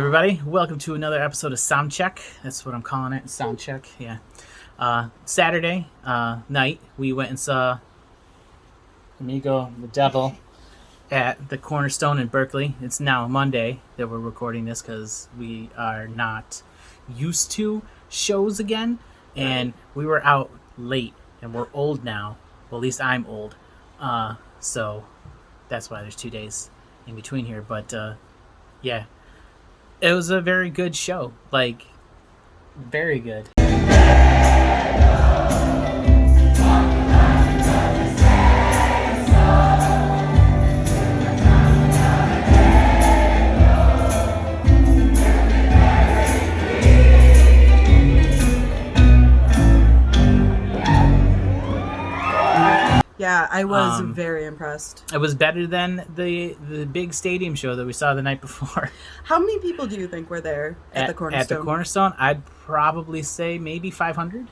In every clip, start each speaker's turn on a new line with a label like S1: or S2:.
S1: everybody. Welcome to another episode of Soundcheck. That's what I'm calling it, Soundcheck. Yeah. Saturday night, we went and saw Amigo the Devil at the Cornerstone in Berkeley. It's now Monday that we're recording this because we are not used to shows again. And we were out late, and we're old now. Well, at least I'm old. So that's why there's 2 days in between here. But yeah, it was a very good show. Like, very good.
S2: Yeah, I was very impressed.
S1: It was better than the big stadium show that we saw the night before.
S2: How many people do you think were there at the Cornerstone?
S1: At the Cornerstone, I'd probably say maybe 500.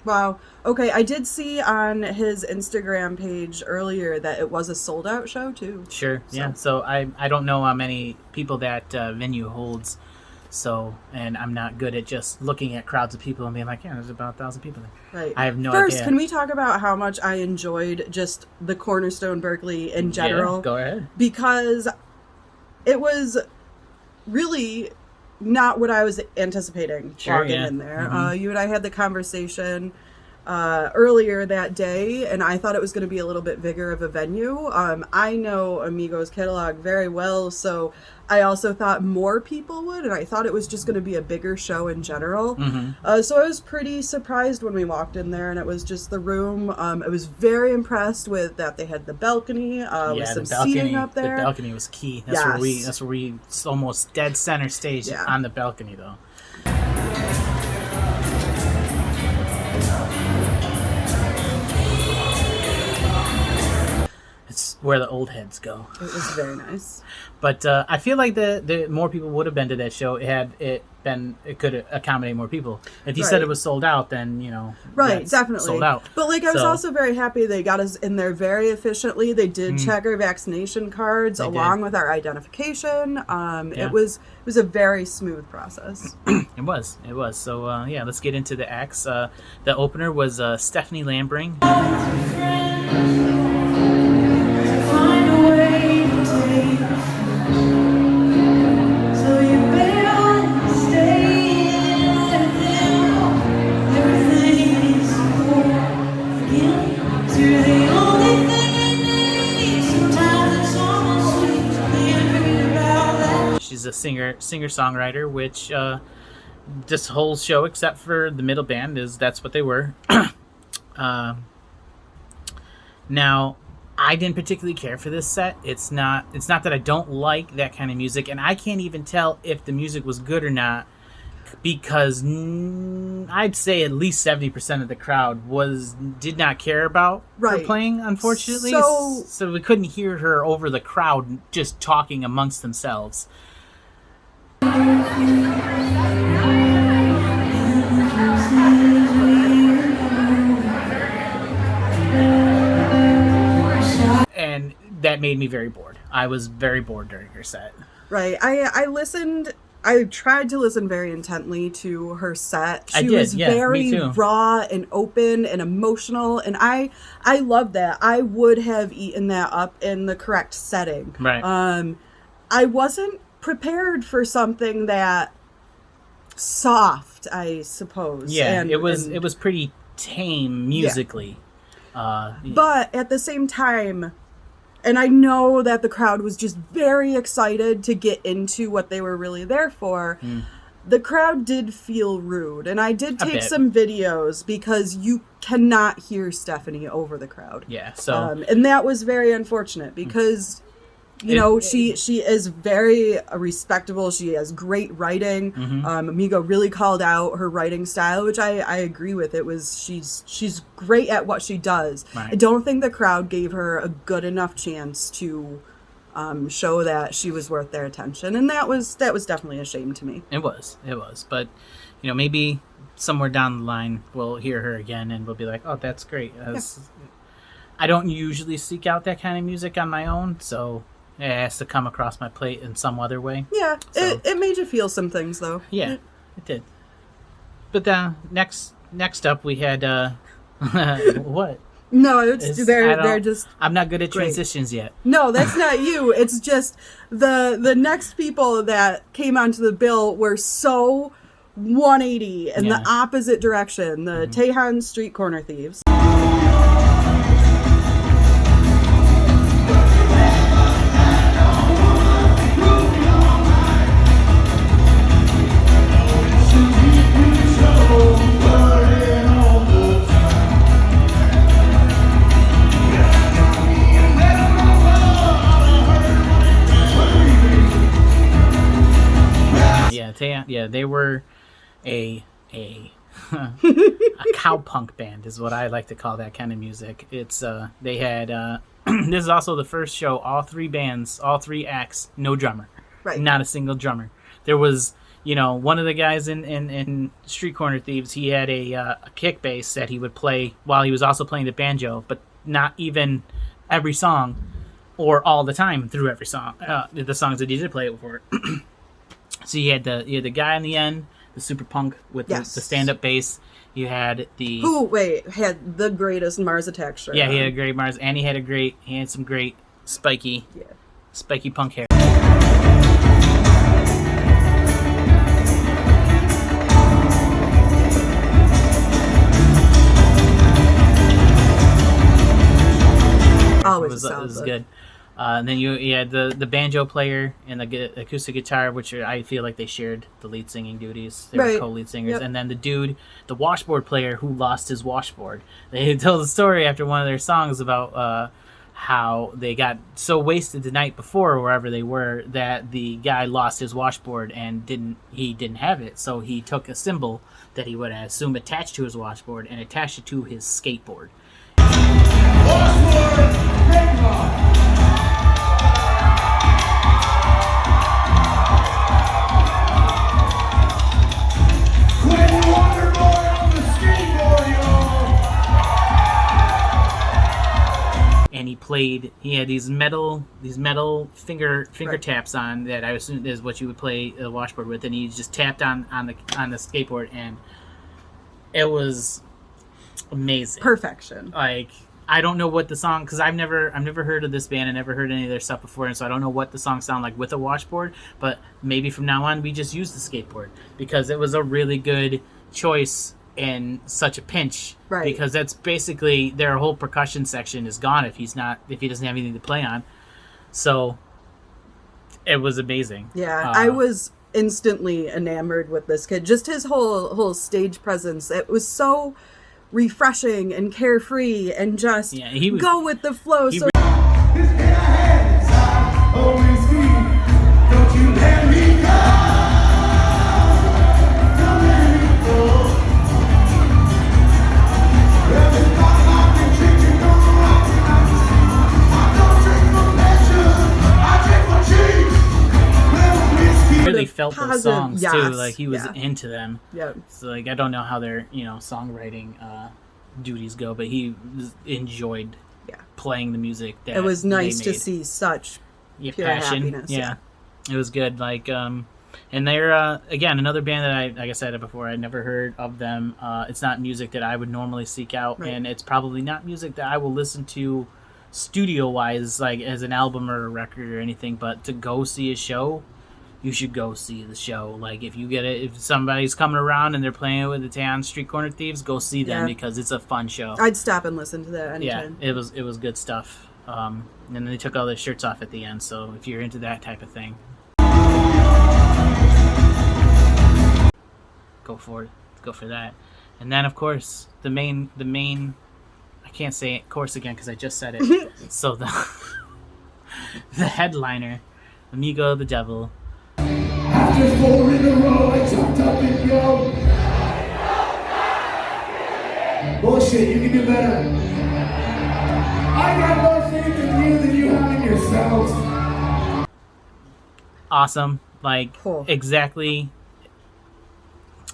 S2: Wow. Okay, I did see on his Instagram page earlier that it was a sold-out show, too.
S1: Sure, yeah. So I don't know how many people that venue holds. So, and I'm not good at just looking at crowds of people and being like, yeah, there's about 1,000 people there.
S2: Right.
S1: I have no idea.
S2: First, can we talk about how much I enjoyed just the Cornerstone Berkeley in general?
S1: Yeah, go ahead.
S2: Because it was really not what I was anticipating walking in there.
S1: Mm-hmm.
S2: You and I had the conversation earlier that day, and I thought it was going to be a little bit bigger of a venue. I know Amigo's catalog very well, so I also thought more people would, and I thought it was just going to be a bigger show in general.
S1: Mm-hmm.
S2: So I was pretty surprised when we walked in there, and it was just the room. I was very impressed with that they had the balcony with some seating up there.
S1: The balcony was key. That's where we almost dead center stage on the balcony, though. It's where the old heads go.
S2: It was very nice.
S1: But I feel like the more people would have been to that show had it could accommodate more people. If you said it was sold out, then
S2: definitely
S1: sold out.
S2: But I was also very happy they got us in there very efficiently. They did check our vaccination cards along with our identification. It was a very smooth process.
S1: It was. So let's get into the acts. The opener was Stephanie Lambring. She's a singer-songwriter, which this whole show, except for the middle band, that's what they were. Now, I didn't particularly care for this set. It's not that I don't like that kind of music, and I can't even tell if the music was good or not, because I'd say at least 70% of the crowd did not care about her playing, unfortunately. So we couldn't hear her over the crowd just talking amongst themselves. And that made me very bored. I was very bored during her set.
S2: Right. I tried to listen very intently to her set. She was very raw and open and emotional, and I loved that. I would have eaten that up in the correct setting.
S1: Right.
S2: I wasn't prepared for something that soft, I suppose.
S1: Yeah, it was pretty tame musically.
S2: Yeah. But at the same time, and I know that the crowd was just very excited to get into what they were really there for. The crowd did feel rude, and I did take some videos because you cannot hear Stephanie over the crowd.
S1: Yeah, so
S2: and that was very unfortunate because she is very respectable. She has great writing. Amigo really called out her writing style, which I agree with. She's great at what she does.
S1: Right.
S2: I don't think the crowd gave her a good enough chance to show that she was worth their attention, and that was definitely a shame to me.
S1: It was, but maybe somewhere down the line we'll hear her again and we'll be like, oh, that's great. I don't usually seek out that kind of music on my own, so It has to come across my plate in some other way.
S2: Yeah,
S1: So-
S2: it made you feel some things, though.
S1: Yeah, it did. But next up we had what?
S2: No,
S1: I
S2: they're
S1: don't-
S2: just...
S1: I'm not good at
S2: great.
S1: transitions yet.
S2: No, that's not you. It's just the next people that came onto the bill were so 180 in
S1: Yeah.
S2: the opposite direction. The Tejon Street Corner Thieves.
S1: Yeah, they were a cowpunk band is what I like to call that kind of music. It's they had this is also the first show, all three acts, no drummer.
S2: Right.
S1: Not a single drummer. There was, one of the guys in Street Corner Thieves, he had a kick bass that he would play while he was also playing the banjo, but not even every song or all the time through every song. The songs that he did play it for. So you had the guy on the end, the super punk with the stand-up bass. You had the...
S2: had the greatest Mars Attack shirt.
S1: Yeah, he had a great Mars, and he had some great spiky punk hair.
S2: Always
S1: It was good. And then you had the banjo player and the acoustic guitar, which I feel like they shared the lead singing duties. They were co-lead singers.
S2: Yep.
S1: And then the washboard player who lost his washboard. They tell the story after one of their songs about how they got so wasted the night before, wherever they were, that the guy lost his washboard and didn't have it. So he took a cymbal that he would assume attached to his washboard and attached it to his skateboard. And he had these metal finger taps on that I assume is what you would play a washboard with, and he just tapped on the skateboard, and it was amazing.
S2: Perfection.
S1: Like, I don't know what the song, because I've never heard of this band and never heard any of their stuff before, and so I don't know what the songs sound like with a washboard, but maybe from now on we just use the skateboard, because it was a really good choice in such a pinch,
S2: right?
S1: Because that's basically their whole percussion section is gone if he doesn't have anything to play on. So it was amazing.
S2: Yeah, I was instantly enamored with this kid. Just his whole stage presence. It was so refreshing and carefree and just go with the flow. So
S1: really felt those songs too, like he was into them.
S2: Yeah.
S1: So like I don't know how their songwriting duties go, but he enjoyed playing the music. That
S2: it was nice to see such pure
S1: passion.
S2: happiness.
S1: Yeah, it was good. Like and they're again another band that like I said before, I'd never heard of them. It's not music that I would normally seek out, and it's probably not music that I will listen to studio wise, like as an album or a record or anything. But to go see a show, you should go see the show. Like if somebody's coming around and they're playing with the Tejon Street Corner Thieves, go see them because it's a fun show.
S2: I'd stop and listen to that anytime.
S1: Yeah, it was good stuff. And then they took all their shirts off at the end, so if you're into that type of thing, go for it. Go for that. And then of course the main I can't say it course again because I just said it. So the headliner, Amigo the Devil.
S3: After 4 in a row, I jumped up and yelled, bullshit, you can do better. I got more faith in you than you have in yourselves.
S1: Awesome. Like, exactly.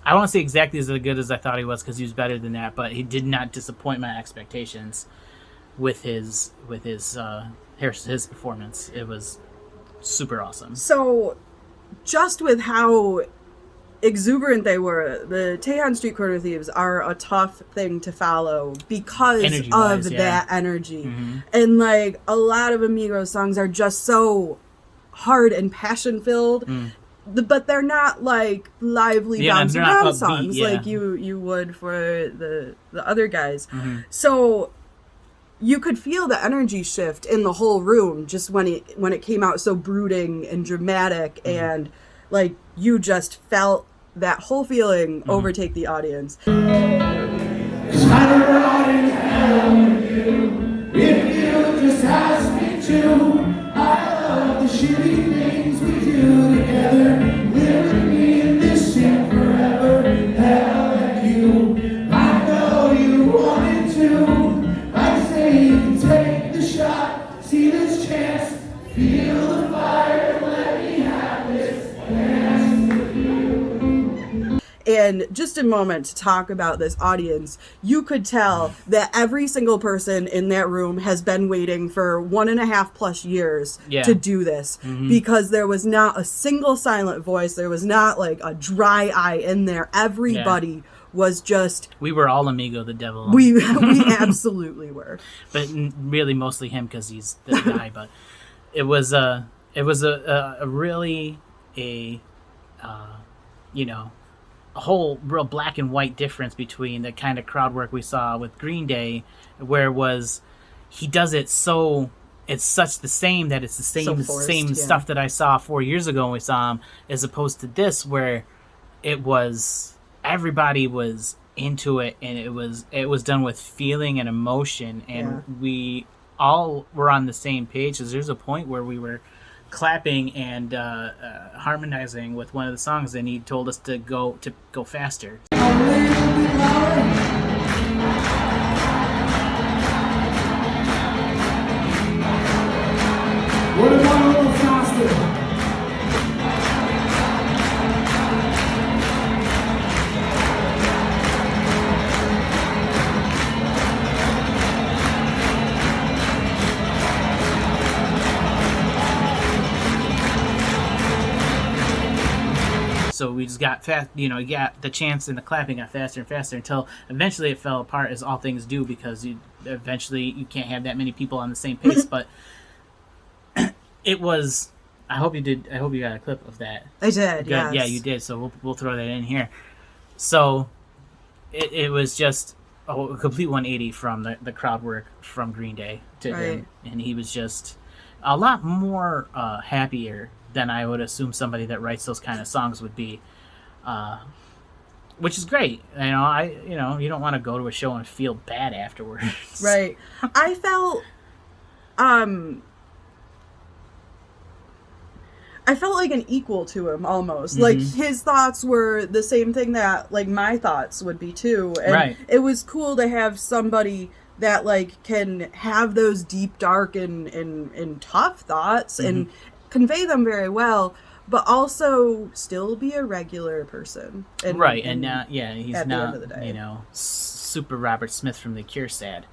S1: I won't say exactly as good as I thought he was because he was better than that, but he did not disappoint my expectations with his performance. It was super awesome.
S2: So, just with how exuberant they were, the Tejon Street Corner Thieves are a tough thing to follow because
S1: Energy-wise,
S2: of
S1: yeah.
S2: that energy. And like a lot of Amigos songs are just so hard and passion filled, but they're not like lively bounce
S1: they're not
S2: around
S1: upbeat,
S2: songs
S1: yeah.
S2: like you would for the other guys. So you could feel the energy shift in the whole room just when it came out so brooding and dramatic, and like you just felt that whole feeling overtake the audience.
S3: I don't run in hell with you if you just ask me to. I love the shitty things we do together. Live with me in this shit forever. Hell and you, I know you wanted to. I say you can take the shot, see this chance, feel the fire, let me have this dance.
S2: And just a moment to talk about this audience, you could tell that every single person in that room has been waiting for 1.5+ years to do this, because there was not a single silent voice. There was not like a dry eye in there. Everybody was just...
S1: We were all Amigo the Devil.
S2: We absolutely were.
S1: But really mostly him because he's the guy. But it was a really a whole real black and white difference between the kind of crowd work we saw with Green Day, where it was he does it so it's such the same that it's the same
S2: So forced,
S1: stuff that I saw 4 years ago when we saw him, as opposed to this where it was everybody was into it, and it was done with feeling and emotion, and we all were on the same page. Because there's a point where we were clapping and harmonizing with one of the songs, and he told us to go faster.
S3: What about a little faster?
S1: So we just got fast, got the chance, and the clapping got faster and faster until eventually it fell apart, as all things do, because you can't have that many people on the same pace. But it was. I hope you got a clip of that.
S2: I did.
S1: Good.
S2: Yes.
S1: Yeah, you did. So we'll throw that in here. So it was just a complete 180 from the crowd work from Green Day to him, and he was just a lot more happier than I would assume somebody that writes those kind of songs would be, which is great. You don't want to go to a show and feel bad afterwards.
S2: Right. I felt like an equal to him almost. Like his thoughts were the same thing that like my thoughts would be too. And it was cool to have somebody that like can have those deep, dark and tough thoughts and convey them very well, but also still be a regular person. And
S1: he's not, at the end of the day, super Robert Smith from The Cure sad.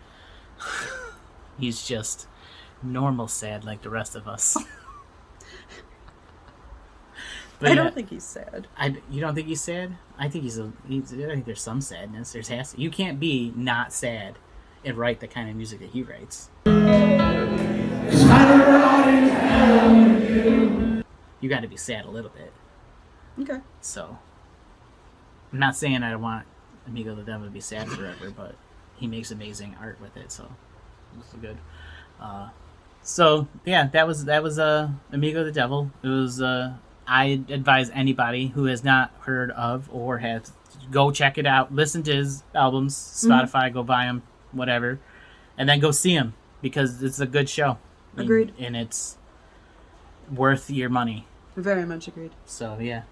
S1: He's just normal sad like the rest of us. But
S2: I don't think he's sad.
S1: You don't think he's sad? I think I think there's some sadness. You can't be not sad and write the kind of music that he writes. You got to be sad a little bit.
S2: Okay.
S1: So, I'm not saying I want Amigo the Devil to be sad forever, but he makes amazing art with it, so it's good. That was Amigo the Devil. It was. I advise anybody who has not heard of or has go check it out. Listen to his albums, Spotify. Go buy them, whatever, and then go see him because it's a good show.
S2: Agreed.
S1: And it's worth your money.
S2: Very much agreed.
S1: So yeah,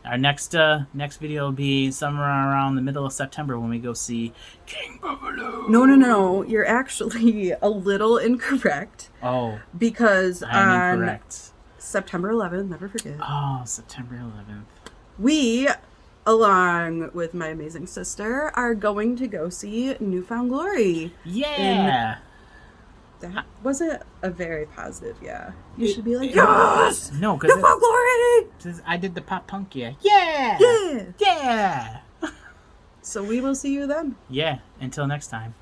S1: our next video will be somewhere around the middle of September when we go see King Buffalo.
S2: No. You're actually a little incorrect.
S1: Oh,
S2: because
S1: I'm incorrect.
S2: September 11th, never forget.
S1: Oh, September 11th.
S2: We, along with my amazing sister, are going to go see Newfound Glory.
S1: Yeah.
S2: That wasn't a very positive yeah. You should be like,
S1: Yes! No, because
S2: glory!
S1: I did the pop punk yeah. Yeah!
S2: Yeah!
S1: Yeah!
S2: So we will see you then.
S1: Yeah, until next time.